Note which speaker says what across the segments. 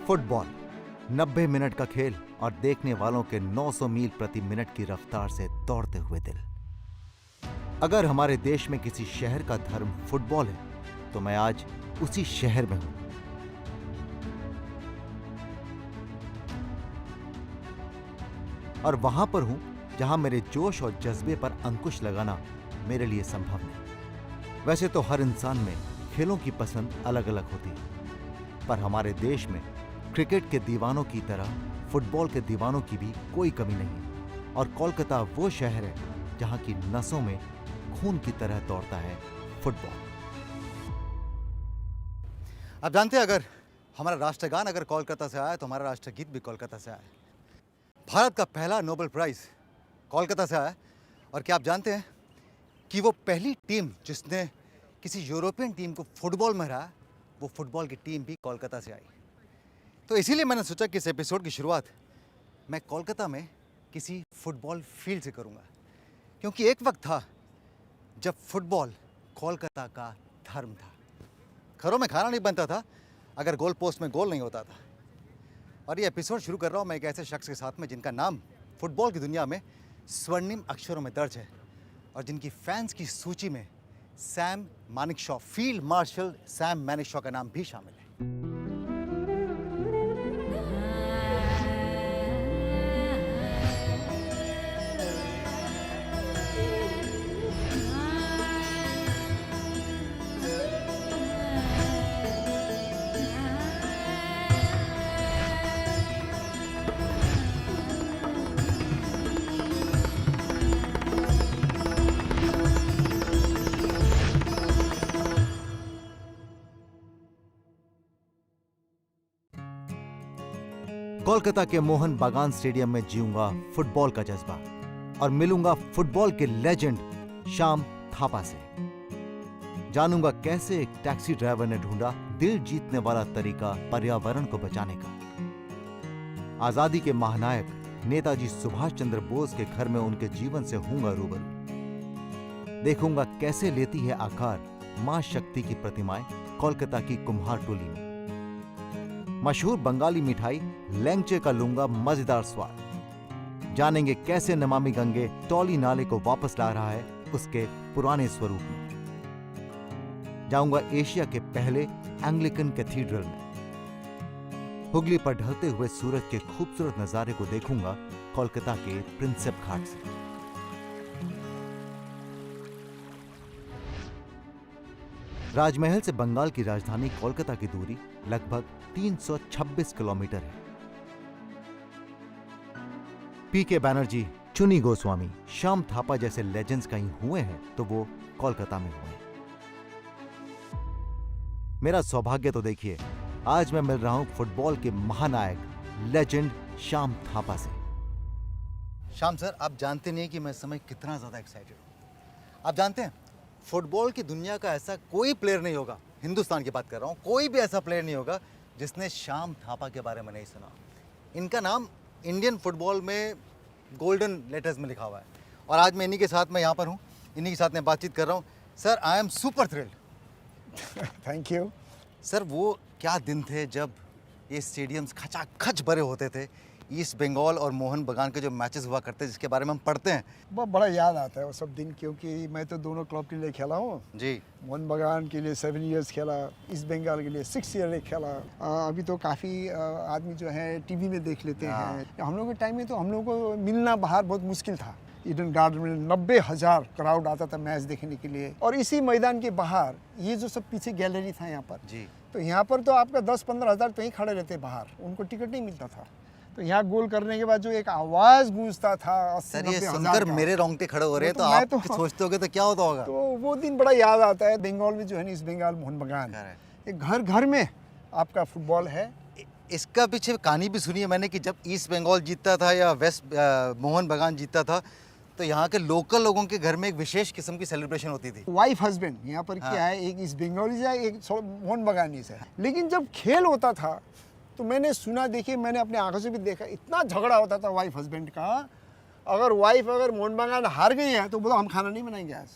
Speaker 1: Football 90 minute का खेल और देखने वालों के 900 मील प्रति मिनट की रफ्तार से दौड़ते हुए दिल। अगर हमारे देश में किसी शहर का धर्म फुटबॉल है तो मैं आज उसी शहर में हूं। और वहां पर हूं जहां मेरे जोश और जज्बे पर अंकुश लगाना मेरे लिए संभव नहीं। वैसे तो हर इंसान में खेलों की पसंद अलग अलग होती है, पर हमारे देश में क्रिकेट के दीवानों की तरह फुटबॉल के दीवानों की भी कोई कमी नहीं है। और कोलकाता वो शहर है जहां की नसों में खून की तरह दौड़ता है फुटबॉल। आप जानते हैं, अगर हमारा राष्ट्रगान अगर कोलकाता से आया तो हमारा राष्ट्रगीत भी कोलकाता से आया। भारत का पहला नोबेल प्राइज कोलकाता से आया। और क्या आप जानते हैं कि वो पहली टीम जिसने किसी यूरोपियन टीम को फुटबॉल में हराया, वो फुटबॉल की टीम भी कोलकाता से आई। तो इसीलिए मैंने सोचा कि इस एपिसोड की शुरुआत मैं कोलकाता में किसी फुटबॉल फील्ड से करूंगा, क्योंकि एक वक्त था जब फुटबॉल कोलकाता का धर्म था। घरों में खाना नहीं बनता था अगर गोल पोस्ट में गोल नहीं होता था। और ये एपिसोड शुरू कर रहा हूँ मैं एक ऐसे शख्स के साथ में जिनका नाम फुटबॉल की दुनिया में स्वर्णिम अक्षरों में दर्ज है और जिनकी फैंस की सूची में Sam Manekshaw, field marshal Sam Manekshaw का नाम भी शामिल है। कोलकाता के मोहन बागान स्टेडियम में जीऊंगा फुटबॉल का जज्बा और मिलूंगा फुटबॉल के लेजेंड श्याम थापा से। जानूंगा कैसे एक टैक्सी ड्राइवर ने ढूंढा दिल जीतने वाला तरीका पर्यावरण को बचाने का। आजादी के महानायक नेताजी सुभाष चंद्र बोस के घर में उनके जीवन से हूंगा रूबरू। देखूंगा कैसे लेती है आकार मां शक्ति की प्रतिमाएं कोलकाता की कुम्हार टोली में। मशहूर बंगाली मिठाई लैंगचे का लूंगा मजेदार स्वाद। जानेंगे कैसे नमामि गंगे टॉली नाले को वापस ला रहा है उसके पुराने स्वरूप में। जाऊंगा एशिया के पहले एंग्लिकन कैथीड्रल में। हुगली पर ढलते हुए सूरज के खूबसूरत नजारे को देखूंगा कोलकाता के प्रिंसेप घाट से। राजमहल से बंगाल की राजधानी कोलकाता की दूरी लगभग 326 किलोमीटर है। पीके बैनर्जी, चुनी गोस्वामी, श्याम थापा जैसे लेजेंड्स कहीं हुए हैं तो वो कोलकाता में हुए हैं। मेरा सौभाग्य तो देखिए, आज मैं मिल रहा हूं फुटबॉल के महानायक लेजेंड श्याम थापा से। श्याम सर, आप जानते नहीं कि मैं इस समय कितना ज्यादा एक्साइटेड हूं। आप जानते हैं, फुटबॉल की दुनिया का ऐसा कोई प्लेयर नहीं होगा, हिंदुस्तान की बात कर रहा हूं, कोई भी ऐसा प्लेयर नहीं होगा जिसने श्याम थापा के बारे में नहीं सुना। इनका नाम इंडियन फुटबॉल में गोल्डन लेटर्स में लिखा हुआ है। और आज मैं इन्हीं के साथ में यहाँ पर हूँ, इन्हीं के साथ में बातचीत कर रहा हूँ। Sir, I am super thrilled.
Speaker 2: Thank you
Speaker 1: sir, वो क्या दिन थे जब ये स्टेडियम्स खचाखच भरे होते थे। ईस्ट बंगाल और मोहन बगान के जो मैचेस हुआ करते हैं जिसके बारे में हम पढ़ते हैं,
Speaker 2: बहुत बड़ा याद आता है वो सब दिन, क्योंकि मैं तो दोनों क्लब के लिए खेला हूँ
Speaker 1: जी।
Speaker 2: मोहन बगान के लिए 7 इयर्स खेला, ईस्ट बंगाल के लिए 6 ईयर खेला। अभी तो काफ़ी आदमी जो है टीवी में देख लेते हैं। हम लोग के टाइम में तो हम लोग को मिलना बाहर बहुत मुश्किल था। ईडन गार्डन में 90,000 क्राउड आता था मैच देखने के लिए। और इसी मैदान के बाहर ये जो सब पीछे गैलरी था यहाँ पर
Speaker 1: जी,
Speaker 2: तो यहाँ पर तो आपका 10-15 हज़ार तो ही खड़े रहते बाहर, उनको टिकट नहीं मिलता था। तो यहाँ गोल करने के बाद जो एक आवाज गूंजता था,
Speaker 1: सर ये सुनकर मेरे रोंगटे खड़े हो रहे हैं। तो आप तो सोचते होगे तो क्या होता होगा।
Speaker 2: तो वो दिन बड़ा याद आता है। बंगाल में जो है ना, ईस्ट बंगाल मोहन बगान, एक घर घर में आपका फुटबॉल है।
Speaker 1: इसका पीछे कहानी भी सुनी है मैंने कि जब ईस्ट बंगाल जीतता था या वेस्ट मोहन बगान जीतता था तो यहाँ के लोकल लोगों के घर में एक विशेष किस्म की सेलिब्रेशन होती थी।
Speaker 2: वाइफ हस्बैंड यहाँ पर क्या है, एक ईस्ट बंगाली से, एक मोहन बगानी से। लेकिन जब खेल होता था तो मैंने सुना, देखिए मैंने अपने आंखों से भी देखा, इतना झगड़ा होता था वाइफ हस्बैंड का। अगर मोहन बगान हार गई है तो बोला हम खाना नहीं बनाएंगे आज।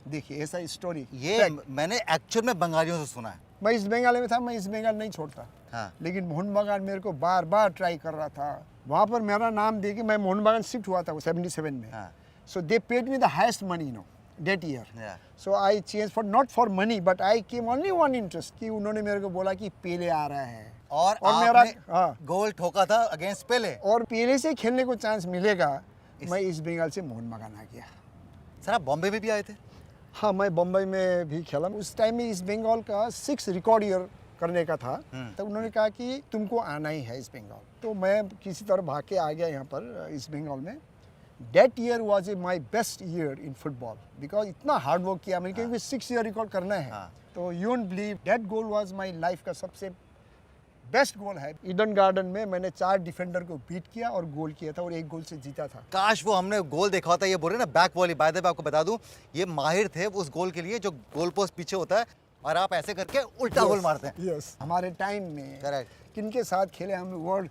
Speaker 2: देखिए ऐसा स्टोरी,
Speaker 1: ये मैंने एक्चुअल में बंगालियों से सुना है।
Speaker 2: मैं ईस्ट बंगाल में था, मैं ईस्ट बंगाल नहीं छोड़ता।
Speaker 1: हाँ।
Speaker 2: लेकिन मोहन बागान मेरे को बार बार ट्राई कर रहा था। वहाँ पर मेरा नाम दे के मैं मोहन बागान शिफ्ट हुआ था 77 में।
Speaker 1: हाँ।
Speaker 2: So they paid me the highest money that year.
Speaker 1: Yeah.
Speaker 2: So I changed for not for money but I came only one interest कि उन्होंने मेरे को बोला कि पेले आ रहा है
Speaker 1: और
Speaker 2: मेरा
Speaker 1: आपने गोल ठोका था अगेंस्ट पेले
Speaker 2: और पेले से खेलने को चांस मिलेगा। मैं ईस्ट बंगाल से मोहन बागान आ गया।
Speaker 1: सर आप बॉम्बे में भी आए थे?
Speaker 2: हाँ, मैं बम्बई में भी खेला। उस टाइम में ईस्ट बंगाल का 6 रिकॉर्ड ईयर करने का था। तो उन्होंने कहा कि तुमको आना ही है ईस्ट बंगाल। तो मैं किसी तरह भाग के आ गया यहाँ पर ईस्ट बंगाल में। That year was my best year in football because इतना हार्ड वर्क किया मैंने क्योंकि 6 ईयर रिकॉर्ड करना है। तो you won't believe that goal was my life का सबसे बेस्ट गोल है। ईडन गार्डन में मैंने 4 डिफेंडर को बीट किया और गोल किया था और 1 गोल से जीता था।
Speaker 1: काश वो हमने गोल देखा होता। ये बोल रहे ना back volley. By the way आपको बता दूं ये माहिर थे उस गोल के लिए जो गोल पोस्ट पीछे होता है और आप ऐसे करके उल्टा गोल मारते हैं।
Speaker 2: यस, हमारे टाइम में
Speaker 1: करेक्ट।
Speaker 2: किनके साथ खेले हम? वर्ल्ड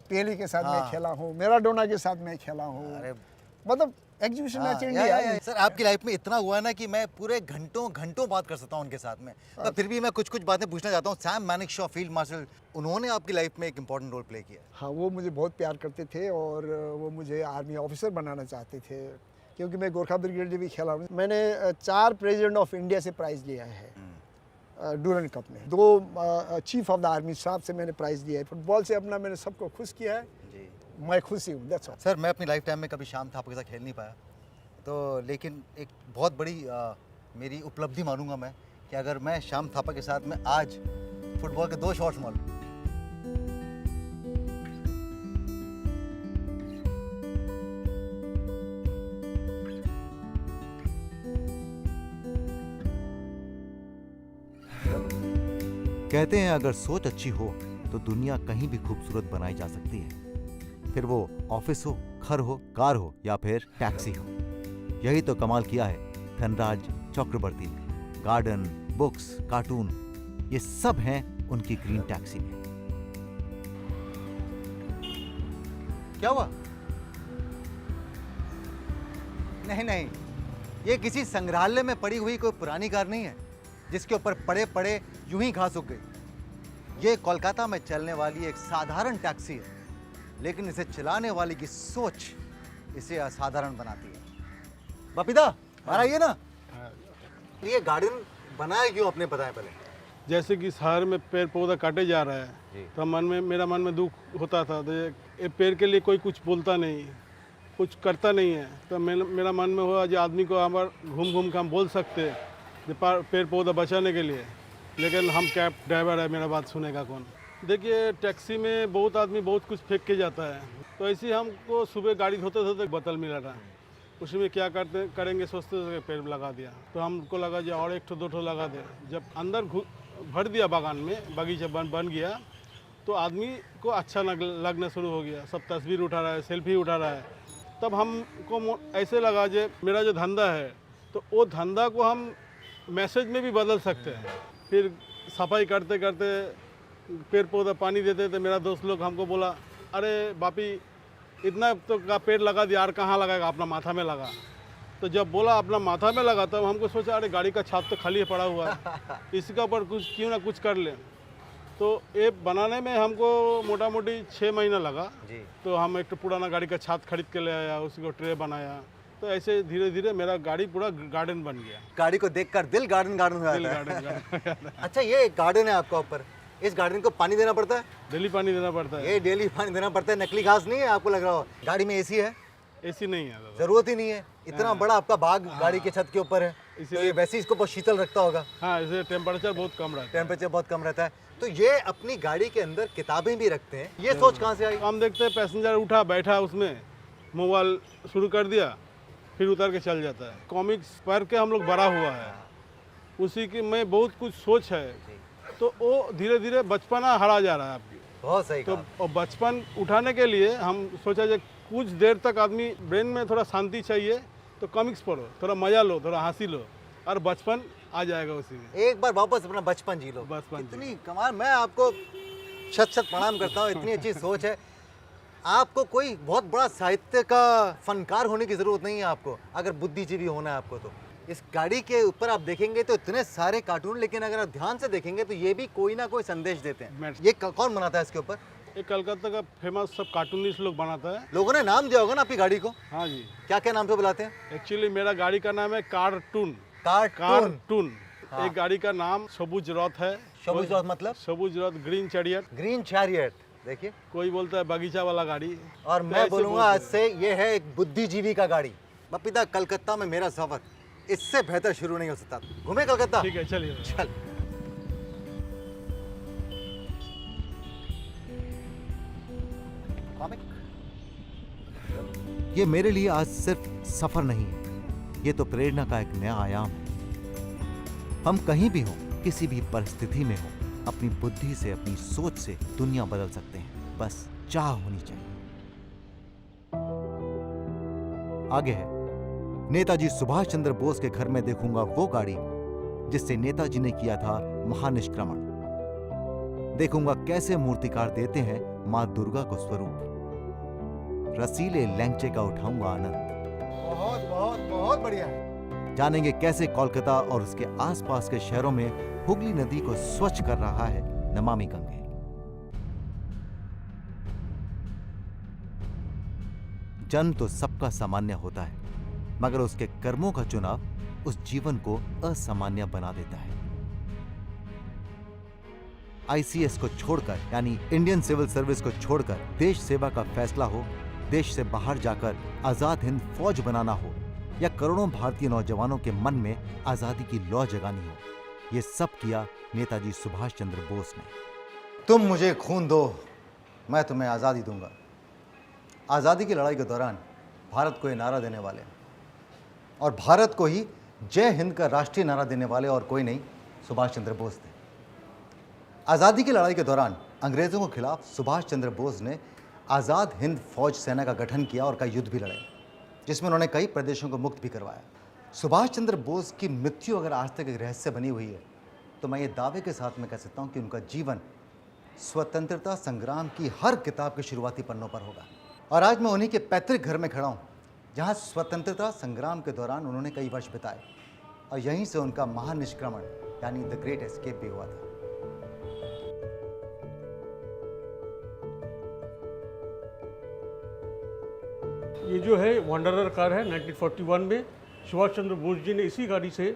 Speaker 2: पेले के साथ मैं खेला हूँ, मैराडोना के साथ मैं खेला हूँ। मतलब एग्जीबिशन मैच इंडिया।
Speaker 1: सर आपकी लाइफ में इतना हुआ है ना कि मैं पूरे घंटों बात कर सकता हूँ उनके साथ में। पर फिर भी मैं कुछ बातें पूछना चाहता हूँ। सैम मैनिकशॉ फील्ड मार्शल उन्होंने आपकी लाइफ में एक इंपॉर्टेंट रोल प्ले किया।
Speaker 2: हाँ, वो मुझे बहुत प्यार करते थे और वो मुझे आर्मी ऑफिसर बनाना चाहते थे क्योंकि मैं गोरखा ब्रिगेड भी खेला हूँ। मैंने 4 प्रेसिडेंट ऑफ इंडिया से प्राइज़ लिया है डूरन कप में। 2 चीफ ऑफ द आर्मी साहब से मैंने प्राइज़ लिया है। फुटबॉल से अपना मैंने सबको खुश किया है। मैं खुशी हूँ। That's all.
Speaker 1: सर मैं अपनी लाइफ टाइम में कभी श्याम थापा के साथ खेल नहीं पाया तो लेकिन एक बहुत बड़ी मेरी उपलब्धि मानूंगा मैं कि अगर मैं श्याम थापा के साथ में आज फुटबॉल के 2 शॉट्स मारूं। कहते हैं अगर सोच अच्छी हो तो दुनिया कहीं भी खूबसूरत बनाई जा सकती है, फिर वो ऑफिस हो, घर हो, कार हो या फिर टैक्सी हो। यही तो कमाल किया है धनराज चक्रवर्ती ने। गार्डन, बुक्स, कार्टून ये सब हैं उनकी ग्रीन टैक्सी में। क्या हुआ? नहीं, ये किसी संग्रहालय में पड़ी हुई कोई पुरानी कार नहीं है जिसके ऊपर पड़े पड़े यूं ही घास उग गई। ये कोलकाता में चलने वाली एक साधारण टैक्सी है, लेकिन इसे चलाने वाले की सोच इसे असाधारण बनाती है। बपीदा हमारा ये ना ये गार्डन बनाया क्यों अपने बताएं पहले।
Speaker 3: जैसे कि शहर में पेड़ पौधा काटे जा रहा है तो मेरा मन में दुख होता था। तो ये पेड़ के लिए कोई कुछ बोलता नहीं, कुछ करता नहीं है। तो मेरा मन में हुआ जो आदमी को हमारे घूम के हम बोल सकते हैं पेड़ पौधा बचाने के लिए, लेकिन हम कैब ड्राइवर है, मेरा बात सुनेगा कौन। देखिए टैक्सी में बहुत आदमी बहुत कुछ फेंक के जाता है। तो ऐसे ही हमको सुबह गाड़ी धोते धोते बोतल मिला था, उसमें क्या करेंगे सोचते पेड़ लगा दिया। तो हमको लगा जो और 1 2 लगा दे। जब अंदर भर दिया बागान में, बगीचा बन गया तो आदमी को अच्छा लगना शुरू हो गया। सब तस्वीर उठा रहा है, सेल्फी उठा रहा है। तब हमको ऐसे लगा जो मेरा जो धंधा है तो वो धंधा को हम मैसेज में भी बदल सकते हैं। फिर सफाई करते करते पेड़ पौधा पानी देते थे। मेरा दोस्त लोग हमको बोला अरे बापी इतना तो का पेड़ लगा दिया, यार कहाँ लगाएगा, अपना माथा में लगा। तो जब बोला अपना माथा में लगा तब हमको सोचा अरे गाड़ी का छाप तो खाली पड़ा हुआ है, इसका ऊपर कुछ क्यों ना कुछ कर ले। तो ये बनाने में हमको मोटा मोटी 6 महीना लगा जी। तो हम एक तो पुराना गाड़ी का छात खरीद के ले आया, उसी को ट्रे बनाया। तो ऐसे धीरे धीरे मेरा गाड़ी पूरा गार्डन बन गया।
Speaker 1: गाड़ी को देखकर दिल गार्डन हो जाता है। अच्छा ये गार्डन है आपका ऊपर, इस गार्डन को पानी देना पड़ता है?
Speaker 3: डेली पानी देना पड़ता है।
Speaker 1: ये डेली पानी देना पड़ता है, नकली घास नहीं है आपको लग रहा हो। गाड़ी में एसी है?
Speaker 3: एसी नहीं है,
Speaker 1: जरूरत ही नहीं है। इतना बड़ा आपका बाग गाड़ी के छत के ऊपर है, तो ये वैसे इसको बहुत शीतल रखता होगा।
Speaker 3: हाँ, इसे टेम्परेचर बहुत कम रहता है।
Speaker 1: टेम्परेचर बहुत कम रहता है। तो ये अपनी गाड़ी के अंदर किताबें भी रखते हैं, ये सोच कहाँ से आई?
Speaker 3: हम देखते हैं पैसेंजर उठा बैठा, उसमें मोबाइल शुरू कर दिया, फिर उतर के चल जाता है। कॉमिक्स पढ़ के हम लोग बड़ा हुआ है, उसी की में बहुत कुछ सोच है। तो वो धीरे धीरे बचपना हरा जा रहा है आपकी।
Speaker 1: बहुत सही
Speaker 3: तो और बचपन उठाने के लिए हम सोचा जो कुछ देर तक आदमी ब्रेन में थोड़ा शांति चाहिए तो कॉमिक्स पढ़ो, थोड़ा मजा लो, थोड़ा हंसी लो और बचपन आ जाएगा उसी में।
Speaker 1: एक बार वापस अपना बचपन जी लो। इतनी कमाल, मैं आपको शत प्रणाम करता हूँ, इतनी अच्छी सोच है। आपको कोई बहुत बड़ा साहित्य का फनकार होने की जरूरत नहीं है आपको, अगर बुद्धिजीवी होना है आपको तो इस गाड़ी के ऊपर आप देखेंगे तो इतने सारे कार्टून, लेकिन अगर आप ध्यान से देखेंगे तो ये भी कोई ना कोई संदेश देते हैं। ये कौन बनाता है इसके ऊपर?
Speaker 3: ये कलकत्ता का फेमस सब कार्टूनिस्ट लोग बनाता है।
Speaker 1: लोगों ने नाम दिया होगा ना आपकी गाड़ी को?
Speaker 3: हाँ जी।
Speaker 1: क्या क्या नाम से बुलाते हैं?
Speaker 3: एक्चुअली मेरा गाड़ी का नाम है कार्टून।
Speaker 1: कार्टून। हाँ।
Speaker 3: एक गाड़ी का नाम सबुज रथ है।
Speaker 1: सबुज रथ मतलब?
Speaker 3: सबुज रथ, ग्रीन चैरियट।
Speaker 1: ग्रीन चैरियट, देखिए।
Speaker 3: कोई बोलता है बगीचा वाला गाड़ी।
Speaker 1: और मैं बोलूंगा आज से ये है एक बुद्धिजीवी का गाड़ी। बपीता, कलकत्ता में मेरा सफर इससे बेहतर शुरू नहीं हो सकता। घूमे कलकत्ता?
Speaker 3: ठीक है, चलिए।
Speaker 1: चल। ये मेरे लिए आज सिर्फ सफर नहीं है, ये तो प्रेरणा का एक नया आयाम है। हम कहीं भी हो, किसी भी परिस्थिति में हो, अपनी बुद्धि से, अपनी सोच से दुनिया बदल सकते हैं, बस चाह होनी चाहिए। आगे है, नेताजी सुभाष चंद्र बोस के घर में देखूंगा वो गाड़ी जिससे नेताजी ने किया था महानिष्क्रमण। देखूंगा कैसे मूर्तिकार देते हैं मां दुर्गा को स्वरूप। रसीले लैंगचे का उठाऊंगा आनंद। बहुत बहुत बहुत बढ़िया है। जानेंगे कैसे कोलकाता और उसके आसपास के शहरों में हुगली नदी को स्वच्छ कर रहा है नमामि गंगे। जन्म तो सबका सामान्य होता है, मगर उसके कर्मों का चुनाव उस जीवन को असामान्य बना देता है। आईसीएस को छोड़कर, यानी इंडियन सिविल सर्विस को छोड़कर देश सेवा का फैसला हो, देश से बाहर जाकर आजाद हिंद फौज बनाना हो, या करोड़ों भारतीय नौजवानों के मन में आजादी की लौ जगानी हो, ये सब किया नेताजी सुभाष चंद्र बोस ने। तुम मुझे खून दो, मैं तुम्हें आजादी दूंगा। आजादी की लड़ाई के दौरान भारत को ये नारा देने वाले, और भारत को ही जय हिंद का राष्ट्रीय नारा देने वाले और कोई नहीं, सुभाष चंद्र बोस थे। आज़ादी की लड़ाई के दौरान अंग्रेज़ों के खिलाफ सुभाष चंद्र बोस ने आज़ाद हिंद फौज सेना का गठन किया और कई युद्ध भी लड़े, जिसमें उन्होंने कई प्रदेशों को मुक्त भी करवाया। सुभाष चंद्र बोस की मृत्यु अगर आज तक एक रहस्य बनी हुई है, तो मैं ये दावे के साथ में कह सकता हूँ कि उनका जीवन स्वतंत्रता संग्राम की हर किताब के शुरुआती पन्नों पर होगा। और आज मैं उन्हीं के पैतृक घर में खड़ा हूँ, जहाँ स्वतंत्रता संग्राम के दौरान उन्होंने कई वर्ष बिताए, और यहीं से उनका महानिष्क्रमण यानी द ग्रेट एस्केप भी हुआ था।
Speaker 4: ये जो है वंडरर कार है, 1941 में सुभाष चंद्र बोस जी ने इसी गाड़ी से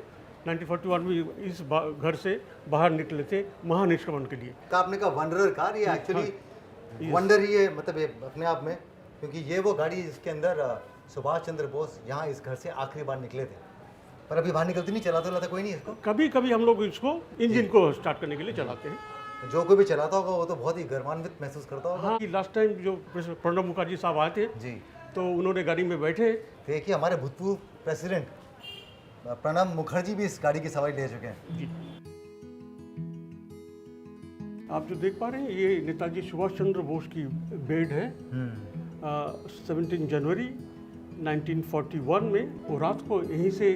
Speaker 4: 1941 में इस घर से बाहर निकले थे महानिष्क्रमण के लिए।
Speaker 1: तो आपने कहा वंडरर कार, ये एक्चुअली वंडर ही है, मतलब ये अपने आप में, क्योंकि ये वो गाड़ी जिसके अंदर सुभाष चंद्र बोस यहाँ इस घर से आखिरी बार निकले थे, पर अभी बाहर निकलती नहीं, चलाता रहता कोई नहीं इसको।
Speaker 4: कभी कभी हम लोग इसको इंजन को स्टार्ट करने के लिए चलाते हैं।
Speaker 1: जो कोई भी चलाता होगा वो तो बहुत ही गर्वान्वित महसूस करता होगा।
Speaker 4: हाँ, लास्ट टाइम जो प्रणब मुखर्जी साहब आए थे
Speaker 1: जी,
Speaker 4: तो उन्होंने गाड़ी में बैठे।
Speaker 1: देखिए हमारे भूतपूर्व प्रेसिडेंट प्रणब मुखर्जी भी इस गाड़ी की सवारी ले चुके हैं।
Speaker 4: जी, आप जो देख पा रहे हैं ये नेताजी सुभाष चंद्र बोस की बेड है। 17 जनवरी 1941 में वो रात को यहीं से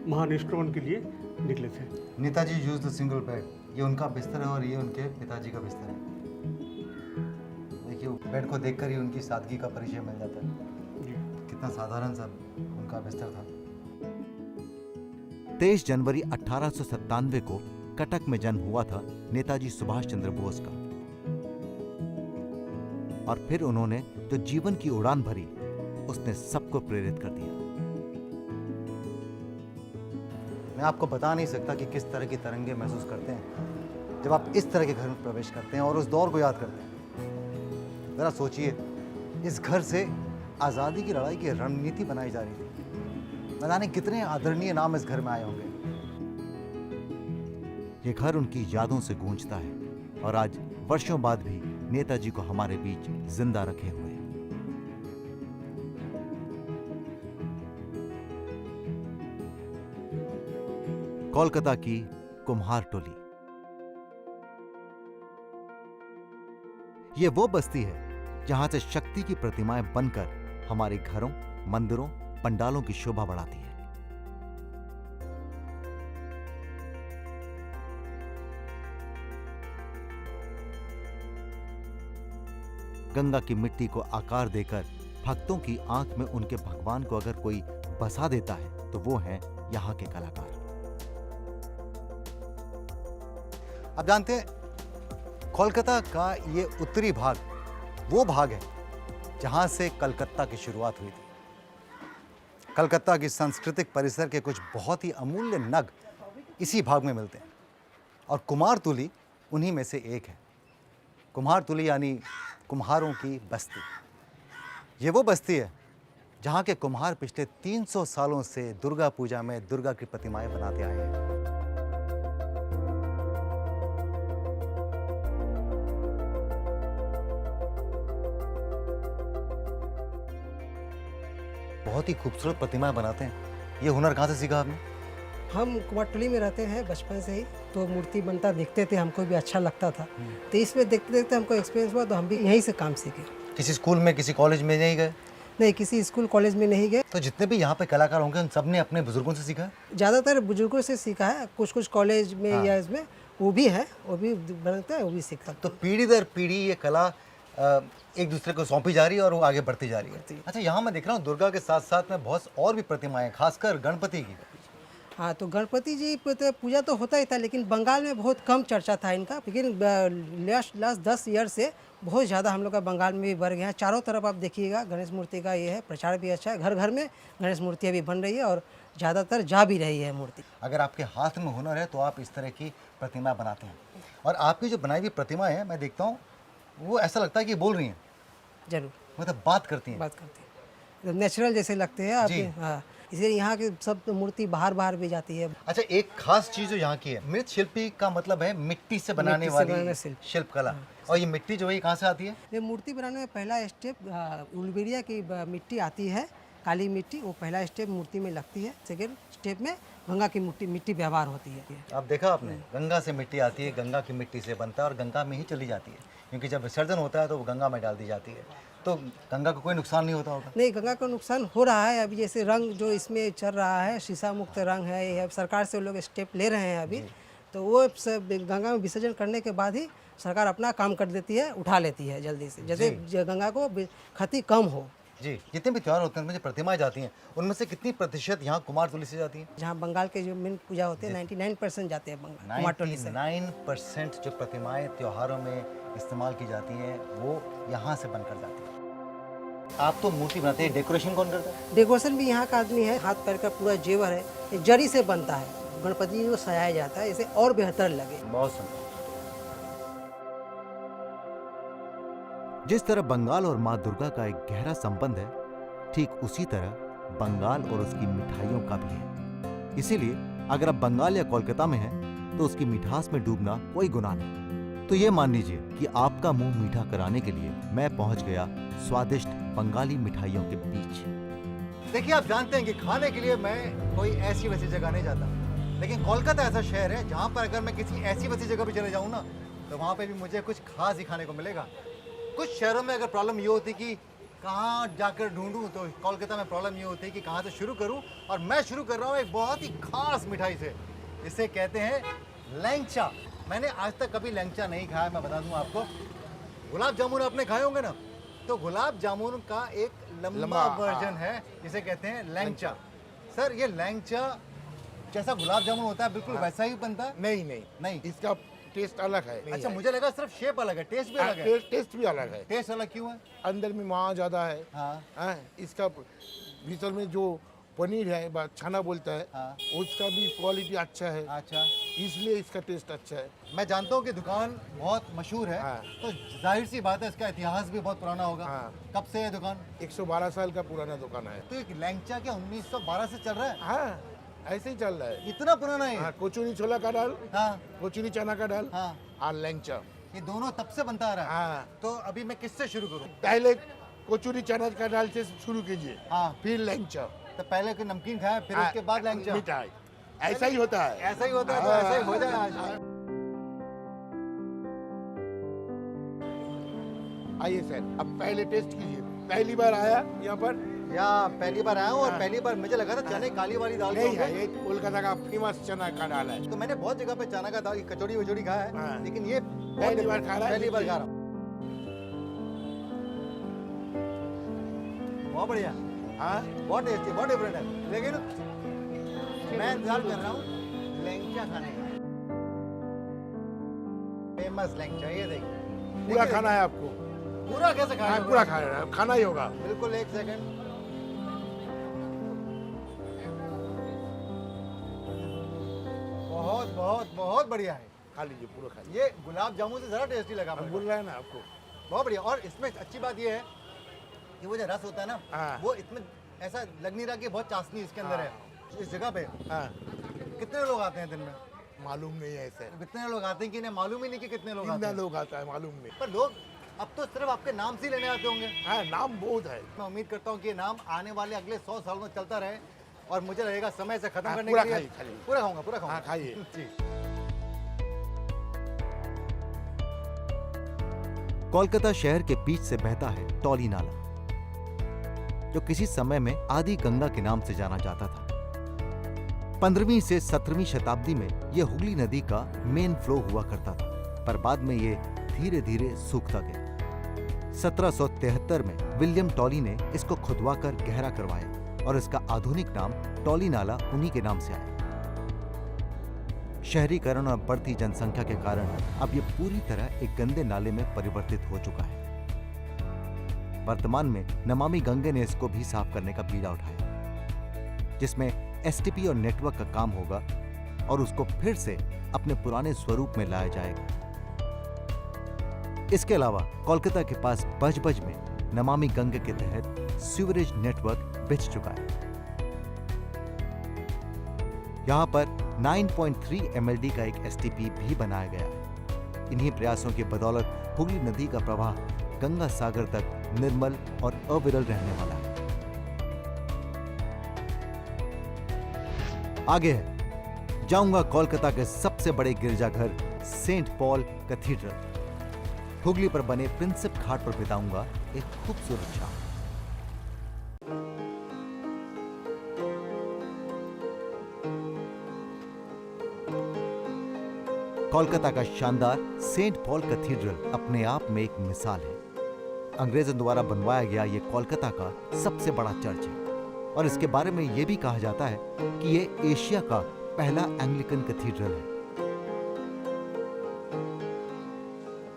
Speaker 4: महानिष्क्रमण के लिए निकले थे।
Speaker 1: Netaji used the single bed, ये उनका बिस्तर है और ये उनके पिताजी का बिस्तर है। देखिए बेड को देखकर ही उनकी सादगी का परिचय मिल जाता है, कितना साधारण सा उनका बिस्तर था। 23 जनवरी 1897 को कटक में जन्म हुआ था नेताजी सुभाष चंद्र बोस का, और फिर उन्होंने जो जीवन की उड़ान भरी, उसने सबको प्रेरित कर दिया। मैं आपको बता नहीं सकता कि किस तरह की तरंगे महसूस करते हैं जब आप इस तरह के घर में प्रवेश करते हैं और उस दौर को याद करते हैं। जरा सोचिए, इस घर से आज़ादी की लड़ाई की रणनीति बनाई जा रही थी। न जाने कितने आदरणीय नाम इस घर में आए होंगे। ये घर उनकी यादों से गूंजता है और आज वर्षों बाद भी नेताजी को हमारे बीच जिंदा रखे हुए। कोलकाता की कुम्हार टोली, ये वो बस्ती है जहां से शक्ति की प्रतिमाएं बनकर हमारे घरों, मंदिरों, पंडालों की शोभा बढ़ाती है। गंगा की मिट्टी को आकार देकर भक्तों की आंख में उनके भगवान को अगर कोई बसा देता है तो वो है यहाँ के कलाकार। अब जानते हैं, कोलकाता का ये उत्तरी भाग वो भाग है जहां से कलकत्ता की शुरुआत हुई थी। कलकत्ता की सांस्कृतिक परिसर के कुछ बहुत ही अमूल्य नग इसी भाग में मिलते हैं और कुमारतुली उन्हीं में से एक है। कुम्हारतुली यानी कुम्हारों की बस्ती। ये वो बस्ती है जहाँ के कुम्हार पिछले 300 सालों से दुर्गा पूजा में दुर्गा की प्रतिमाएं बनाते आए हैं। बहुत ही खूबसूरत प्रतिमाएं बनाते हैं। ये हुनर कहाँ से सीखा आपने?
Speaker 5: हम कुमारटुली में रहते हैं बचपन से ही, तो मूर्ति बनता देखते थे, हमको भी अच्छा लगता था। तो इसमें देखते देखते हमको एक्सपीरियंस हुआ, तो हम भी यहीं से काम सीखे।
Speaker 1: किसी स्कूल में, किसी कॉलेज में नहीं गए?
Speaker 5: नहीं, किसी स्कूल कॉलेज में नहीं गए।
Speaker 1: तो जितने भी यहाँ पे कलाकार होंगे उन सब ने अपने बुजुर्गों से सीखा है?
Speaker 5: ज़्यादातर बुजुर्गों से सीखा है, कुछ कुछ कॉलेज में या इसमें वो भी है, वो भी बनता है, वो भी सीखता।
Speaker 1: तो पीढ़ी दर पीढ़ी ये कला एक दूसरे को सौंपी जा रही है और वो आगे बढ़ती जा रही है। अच्छा, यहाँ मैं देख रहा हूँ दुर्गा के साथ साथ में बहुत और भी प्रतिमाएं, खासकर गणपति की।
Speaker 5: हाँ, तो गणपति जी पूजा तो होता ही था, लेकिन बंगाल में बहुत कम चर्चा था इनका। लेकिन लास्ट 10 ईयर से बहुत ज़्यादा हम लोग का बंगाल में भी बढ़ गया है। चारों तरफ आप देखिएगा गणेश मूर्ति का ये है, प्रचार भी अच्छा है। घर घर में गणेश मूर्तियाँ भी बन रही है और ज़्यादातर जा भी रही है मूर्ति।
Speaker 1: अगर आपके हाथ में हुनर है तो आप इस तरह की प्रतिमा बनाते हैं, और आपकी जो बनाई हुई प्रतिमा है मैं देखता हूँ वो ऐसा लगता है कि बोल रही हैं।
Speaker 5: जरूर,
Speaker 1: मतलब बात करती हैं।
Speaker 5: नेचुरल जैसे लगते हैं आपके। हाँ, इसलिए यहाँ की सब मूर्ति बाहर बाहर भी जाती है।
Speaker 1: अच्छा, एक खास चीज जो यहाँ की है, मृत्शिल्पी का मतलब है मिट्टी से बनाने वाली शिल्प कला। और ये मिट्टी जो है कहाँ से आती है?
Speaker 5: ये मूर्ति बनाने में पहला स्टेप उलबेरिया की मिट्टी आती है, काली मिट्टी, वो पहला स्टेप मूर्ति में लगती है। सेकेंड स्टेप में गंगा की मिट्टी व्यवहार होती है।
Speaker 1: आप देखा आपने, गंगा से मिट्टी आती है, गंगा की मिट्टी से बनता है और गंगा में ही चली जाती है, क्योंकि जब विसर्जन होता है तो वो गंगा में डाल दी जाती है। तो गंगा को कोई नुकसान नहीं होता होगा?
Speaker 5: नहीं, गंगा को नुकसान हो रहा है अभी। जैसे रंग जो इसमें चल रहा है, शीशा मुक्त रंग है, ये सरकार से लोग स्टेप ले रहे हैं अभी। तो वो सब गंगा में विसर्जन करने के बाद ही सरकार अपना काम कर देती है, उठा लेती है जल्दी से, जैसे गंगा को क्षति कम हो।
Speaker 1: जी, जितने भी त्यौहार होते हैं उनमें जो प्रतिमाएं जाती हैं उनमें से कितनी प्रतिशत यहाँ कुमारतुली से जाती हैं?
Speaker 5: जहाँ बंगाल के जो मेन पूजा होते हैं 99% जाते हैं बंगाल कुमारटुली से।
Speaker 1: 99% जो प्रतिमाएं त्योहारों में इस्तेमाल की जाती हैं वो यहाँ से बनकर जाती हैं। आप तो मूर्ति बनाते हैं, डेकोरेशन कौन करता है?
Speaker 5: डेकोरेशन भी यहाँ का आदमी है, हाथ पैर का पूरा जेवर है, ये जरी से बनता है। गणपति जी को सजाया जाता है इसे और बेहतर लगे।
Speaker 1: बहुत सुंदर। जिस तरह बंगाल और माँ दुर्गा का एक गहरा संबंध है, ठीक उसी तरह बंगाल और उसकी मिठाइयों का भी है। इसीलिए अगर आप बंगाल या कोलकाता में हैं तो उसकी मिठास में डूबना कोई गुनाह नहीं। तो ये मान लीजिए कि आपका मुंह मीठा कराने के लिए मैं पहुंच गया स्वादिष्ट बंगाली मिठाइयों के बीच। देखिए, आप जानते हैं कि खाने के लिए मैं कोई ऐसी वैसी जगह नहीं जाता, लेकिन कोलकाता ऐसा शहर है जहाँ पर अगर मैं किसी ऐसी वैसी जगह पे चले जाऊँ ना तो वहाँ पे भी मुझे कुछ खास ही खाने को मिलेगा। कुछ शहरों में अगर प्रॉब्लम ये होती कि कहाँ जाकर ढूंढूं, तो कोलकाता में प्रॉब्लम ये होती है कि कहाँ से शुरू करूं। और मैं शुरू कर रहा हूँ एक बहुत ही खास मिठाई से, जिसे कहते हैं लैंगचा। मैंने आज तक कभी लैंगचा नहीं खाया, मैं बता दूं आपको। गुलाब जामुन आपने खाए होंगे ना, तो गुलाब जामुन का एक लंबा वर्जन है जिसे कहते हैं लैंगचा। सर, ये लैंगचा जैसा गुलाब जामुन होता है बिल्कुल वैसा ही बनता है? नहीं,
Speaker 6: इसका टेस्ट अलग है।
Speaker 1: अच्छा, मुझे लगा सिर्फ शेप अलग है, टेस्ट भी अलग है।
Speaker 6: टेस्ट भी अलग है।
Speaker 1: टेस्ट अलग क्यों है?
Speaker 6: अंदर में माँ ज़्यादा है।
Speaker 1: हाँ।
Speaker 6: इसका भीतर में जो पनीर है, छाना बोलता है,
Speaker 1: हाँ।
Speaker 6: उसका भी क्वालिटी अच्छा है।
Speaker 1: अच्छा,
Speaker 6: इसलिए इसका टेस्ट अच्छा है।
Speaker 1: मैं जानता हूँ कि दुकान बहुत मशहूर है।
Speaker 6: हाँ।
Speaker 1: तो जाहिर सी बात है इसका इतिहास भी बहुत पुराना होगा।
Speaker 6: हाँ।
Speaker 1: कब से है दुकान?
Speaker 6: 112 साल का पुराना दुकान है।
Speaker 1: तो एक लैंगचा क्या 1912 से चल रहा है?
Speaker 6: हाँ, ऐसे ही चल रहा है।
Speaker 1: इतना पुराना है?
Speaker 6: हाँ, कोचुरी छोला का दाल,
Speaker 1: हाँ।
Speaker 6: कोचुरी चना का दाल,
Speaker 1: हाँ।
Speaker 6: और लैंगचा।
Speaker 1: ये दोनों तब से बनता आ रहा है।
Speaker 6: हाँ।
Speaker 1: तो अभी मैं किससे शुरू करूँ?
Speaker 6: पहले कोचुरी चना का दाल से शुरू कीजिए।
Speaker 1: हाँ।
Speaker 6: फिर लैंगचा।
Speaker 1: तो पहले कोई नमकीन खाया, फिर
Speaker 6: हाँ,
Speaker 1: उसके बाद लैंगचा?
Speaker 6: मिठाई। ऐसा ही होता है।
Speaker 1: ऐसा ही होता है, तो ऐसा ही हो जाए आज।
Speaker 6: आइए सर, अब पहले टेस्ट कीजिए। पहली बार आया यहाँ पर?
Speaker 1: या पहली बार आया हूँ और पहली बार मुझे लगा था चने काली वाली दाल
Speaker 6: नहीं है, ये कोलकाता का फेमस चना का दाल है।
Speaker 1: तो मैंने बहुत जगह पे चना का दाल, कचौड़ी वचौड़ी खाया है,
Speaker 6: हाँ।
Speaker 1: लेकिन ये
Speaker 6: पहली बार खा रहा है।
Speaker 1: पहली बार खा रहा हूँ। बहुत बढ़िया,
Speaker 6: हाँ,
Speaker 1: बहुत टेस्टी, बहुत डिफरेंट है। लेकिन मैं इंतजार कर रहा हूँ लैंचा खाने का। फेमस लैंचा, ये देखिए।
Speaker 6: पूरा खाना है आपको।
Speaker 1: पूरा कैसे खाना
Speaker 6: हाँ,
Speaker 1: है?
Speaker 6: पूरा खाना ही होगा।
Speaker 1: बिल्कुल, एक सेकंड। बहुत बहुत बहुत बढ़िया है।
Speaker 6: खा लीजिए, पूरा खा लीजिए।
Speaker 1: ये गुलाब जामुन से ज़्यादा टेस्टी लगा
Speaker 6: हम
Speaker 1: मुझे।
Speaker 6: बोल रहे हैं ना आपको।
Speaker 1: बहुत बढ़िया। और इसमें अच्छी बात ये है कि वो जो रस होता है ना,
Speaker 6: हाँ।
Speaker 1: वो इसमें ऐसा लग नहीं रहा कि बहुत चाशनी इसके अंदर है। इस जगह पे
Speaker 6: हाँ,
Speaker 1: कितने लोग आते हैं दिन में?
Speaker 6: मालूम नहीं है ऐसे।
Speaker 1: कितने लोग आते हैं कि इन्हें मालूम ही नहीं कि कितने लोग आते
Speaker 6: कितना
Speaker 1: हैं।
Speaker 6: लोग आता है मालूम नहीं।
Speaker 1: पर लोग अब तो सिर्फ आपके नाम से ही लेने आते होंगे।
Speaker 6: हाँ, नाम बहुत है।
Speaker 1: मैं उम्मीद करता हूँ कि ये नाम आने वाले अगले 100 सालों में चलता रहे और मुझे लगेगा समय से खत्म
Speaker 6: हाँ,
Speaker 1: करने
Speaker 6: पूरा
Speaker 1: के लिए।
Speaker 6: खाइए, खाइए।
Speaker 1: पूरा खाऊंगा, पूरा खाऊंगा।
Speaker 6: हाँ, खाइए।
Speaker 1: जी। कोलकाता शहर के बीच से बहता है टॉली नाला, जो किसी समय में आदि गंगा के नाम से जाना जाता था। 15वीं से 17वीं शताब्दी में यह हुगली नदी का मेन फ्लो हुआ करता था, पर बाद में ये धीरे धीरे सूखता गया। 1773 में विलियम टॉली ने इसको खुदवाकर गहरा करवाया और इसका आधुनिक नाम टॉली नाला उन्हीं के नाम से आया। शहरीकरण और बढ़ती जनसंख्या के कारण अब ये पूरी तरह एक गंदे नाले में परिवर्तित हो चुका है। वर्तमान में नमामि गंगे ने इसको भी साफ करने का बीड़ा उठाया, जिसमें एसटीपी और नेटवर्क का काम होगा और उसको फिर से अपने पुराने स्वरूप में लाया जाएगा। इसके अलावा कोलकाता के पास बजबज में नमामि गंगे के तहत सीवरेज नेटवर्क बिछ चुका है। यहां पर 9.3 MLD का एक एसटीपी भी बनाया गया है। इन्हीं प्रयासों की बदौलत हुगली नदी का प्रवाह गंगा सागर तक निर्मल और अविरल रहने वाला है। आगे है, जाऊंगा कोलकाता के सबसे बड़े गिरजाघर सेंट पॉल कैथीड्रल। हुगली पर बने प्रिंसेप घाट पर बिताऊंगा एक खूबसूरत शाम। कोलकाता का शानदार सेंट पॉल कैथीड्रल अपने आप में एक मिसाल है। अंग्रेजों द्वारा बनवाया गया ये कोलकाता का सबसे बड़ा चर्च है और इसके बारे में यह भी कहा जाता है कि ये एशिया का पहला एंग्लिकन कैथीड्रल है।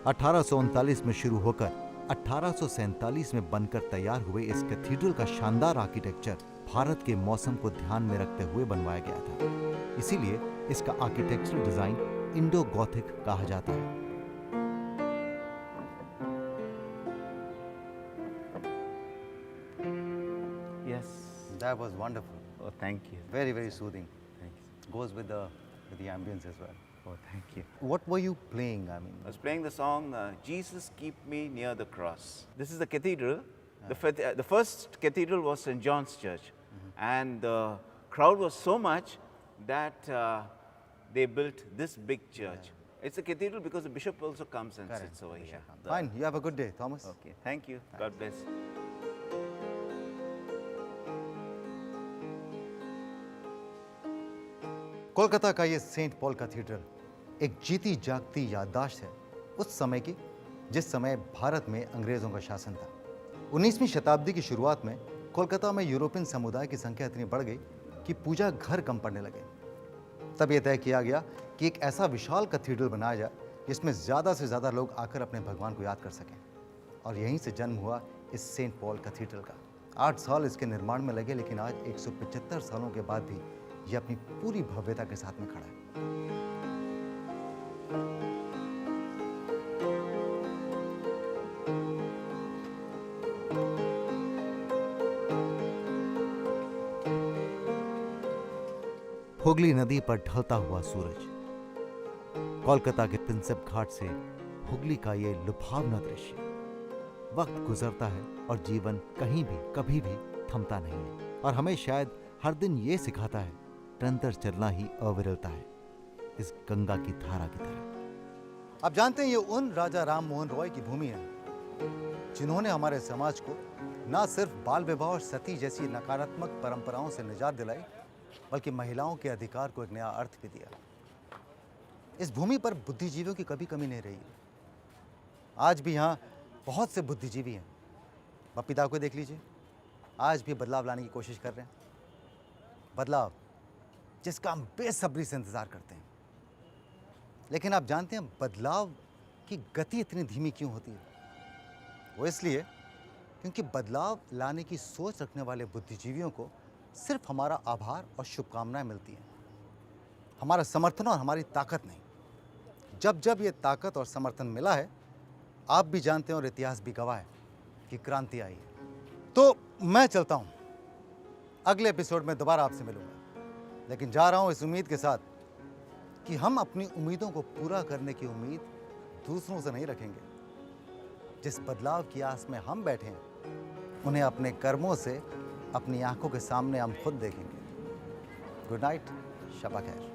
Speaker 1: 1839 में शुरू होकर 1847 में बनकर तैयार हुए इस कैथीड्रल का शानदार आर्किटेक्चर भारत के मौसम को ध्यान में रखते हुए बनवाया गया था। इसीलिए इसका आर्किटेक्चरल डिजाइन इंडो गॉथिक कहा जाता है।
Speaker 7: Yes.
Speaker 1: That was wonderful.
Speaker 7: Oh, thank you.
Speaker 1: Very, very soothing.
Speaker 7: Thank you.
Speaker 1: Goes with the ambience as well.
Speaker 7: Oh, thank you.
Speaker 1: What were you playing? I mean,
Speaker 7: I was playing the song Jesus Keep Me Near the Cross. This is the cathedral. The first cathedral was St. John's Church. And the crowd was so much that they built this big church. It's a cathedral because the bishop also comes and sits over here.
Speaker 1: fine. You have a good day, Thomas.
Speaker 7: Okay, thank you. God bless.
Speaker 1: Kolkata का ये Saint Paul cathedral एक जीती जागती याददाश्त है उस समय की जिस समय भारत में अंग्रेजों का शासन था। 19वीं शताब्दी की शुरुआत में कोलकाता में यूरोपियन समुदाय की संख्या इतनी बढ़ गई कि पूजा घर कम पड़ने लगे। तब यह तय किया गया कि एक ऐसा विशाल कैथीड्रल बनाया जाए जिसमें ज़्यादा से ज़्यादा लोग आकर अपने भगवान को याद कर सकें, और यहीं से जन्म हुआ इस सेंट पॉल कैथीड्रल का। 8 साल इसके निर्माण में लगे, लेकिन आज 175 सालों के बाद भी यह अपनी पूरी भव्यता के साथ में खड़ा है। हुगली नदी पर ढलता हुआ सूरज, कोलकाता के प्रिंसेप घाट से हुगली का ये लुभावना दृश्य। वक्त गुजरता है और जीवन कहीं भी कभी भी थमता नहीं है, और हमें शायद हर दिन ये सिखाता है निरंतर चलना ही अविरलता है, इस गंगा की धारा की तरह। आप जानते हैं ये उन राजा राम मोहन रॉय की भूमि है जिन्होंने हमारे समाज को न सिर्फ बाल विवाह और सती जैसी नकारात्मक परंपराओं से निजात दिलाई, बल्कि महिलाओं के अधिकार को एक नया अर्थ भी दिया। इस भूमि पर बुद्धिजीवियों की कभी कमी नहीं रही। आज भी यहाँ बहुत से बुद्धिजीवी हैं। बप्पीदा को देख लीजिए, आज भी बदलाव लाने की कोशिश कर रहे हैं। बदलाव जिसका हम बेसब्री से इंतज़ार करते हैं। लेकिन आप जानते हैं बदलाव की गति इतनी धीमी क्यों होती है? वो इसलिए क्योंकि बदलाव लाने की सोच रखने वाले बुद्धिजीवियों को सिर्फ हमारा आभार और शुभकामनाएं मिलती हैं, हमारा समर्थन और हमारी ताकत नहीं। जब जब ये ताकत और समर्थन मिला है, आप भी जानते हैं और इतिहास भी गवाह है कि क्रांति आई है। तो मैं चलता हूं, अगले एपिसोड में दोबारा आपसे मिलूंगा, लेकिन जा रहा हूं इस उम्मीद के साथ कि हम अपनी उम्मीदों को पूरा करने की उम्मीद दूसरों से नहीं रखेंगे। जिस बदलाव की आस में हम बैठे हैं, उन्हें अपने कर्मों से अपनी आंखों के सामने हम खुद देखेंगे। गुड नाइट, शब खैर।